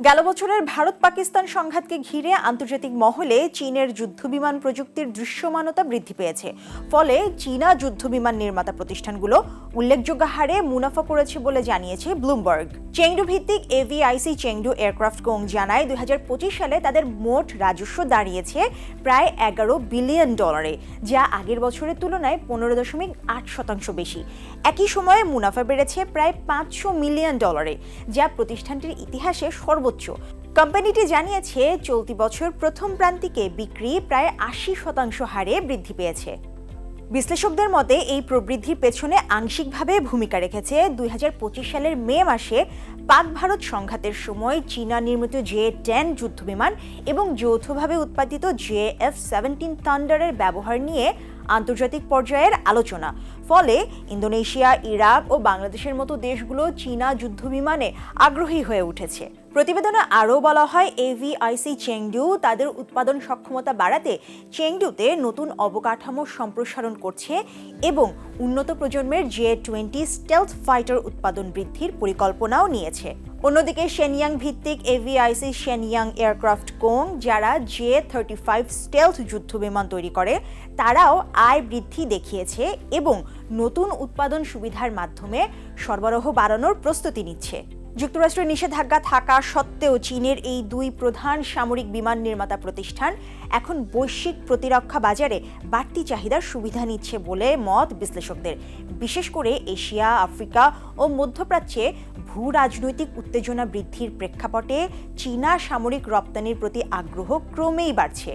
গেল বছরের ভারত পাকিস্তান সংঘাতকে ঘিরে আন্তর্জাতিক মহলে চীনের যুদ্ধবিমান প্রযুক্তির দৃশ্যমানতা বৃদ্ধি পেয়েছে। ফলে চীনা যুদ্ধবিমান নির্মাতা প্রতিষ্ঠানগুলো উল্লেখযোগ্য হারে মুনাফা করেছে বলে জানিয়েছে ব্লুমবার্গ। চেংডু ভিত্তিক এভিআইসি চেংডু এয়ারক্রাফট কোং জানায় 2025 সালে তাদের মোট রাজস্ব দাঁড়িয়েছে প্রায় $11 বিলিয়ন, যা আগের বছরের তুলনায় 15.8% বেশি। একই সময়ে মুনাফা বেড়েছে প্রায় $500 মিলিয়ন, যা প্রতিষ্ঠানটির ইতিহাসে সর্বোচ্চ। কোম্পানিটি জানিয়েছে চলতি বছর প্রথম প্রান্তিকে বিক্রি প্রায় 80% হারে বৃদ্ধি পেয়েছে। বিশ্লেষকদের মতে এই প্রবৃদ্ধির পেছনে আংশিকভাবে ভূমিকা রেখেছে 2025 সালের মে মাসে পাক ভারত সংঘাতের সময় চীনা নির্মিত J-10 যুদ্ধবিমান এবং যৌথভাবে উৎপাদিত JF-17 থান্ডারের ব্যবহার নিয়ে আন্তর্জাতিক পর্যায়ের আলোচনা। ফলে ইন্দোনেশিয়া, ইরাক ও বাংলাদেশের মতো দেশগুলো চীনা যুদ্ধবিমানে আগ্রহী হয়ে উঠেছে। প্রতিবেদনে আরও বলা হয়, এভিআইসি চেংডু তাদের উৎপাদন সক্ষমতা বাড়াতে চেংডুতে নতুন অবকাঠামো সম্প্রসারণ করছে এবং উন্নত প্রজন্মের J-20 স্টেলথ ফাইটার উৎপাদন বৃদ্ধির পরিকল্পনাও নিয়েছে। অন্যদিকে শেনইয়াং ভিত্তিক এভিআইসি শেনইয়াং এয়ারক্রাফট কোং, যারা J-35 স্টেলথ যুদ্ধবিমান তৈরি করে, তারাও আয় বৃদ্ধি দেখিয়েছে এবং নতুন উৎপাদন সুবিধার মাধ্যমে সরবরাহ বাড়ানোর প্রস্তুতি নিচ্ছে। যুক্তরাষ্ট্রের নিষেধাজ্ঞা থাকা সত্ত্বেও চীনের এই দুই প্রধান সামরিক বিমান নির্মাতা প্রতিষ্ঠান এখন বৈশ্বিক প্রতিরক্ষা বাজারে বাড়তি চাহিদার সুবিধা নিচ্ছে বলে মত বিশ্লেষকদের। বিশেষ করে এশিয়া, আফ্রিকা ও মধ্যপ্রাচ্যে ভূ রাজনৈতিক উত্তেজনা বৃদ্ধির প্রেক্ষাপটে চীনা সামরিক রপ্তানির প্রতি আগ্রহ ক্রমেই বাড়ছে।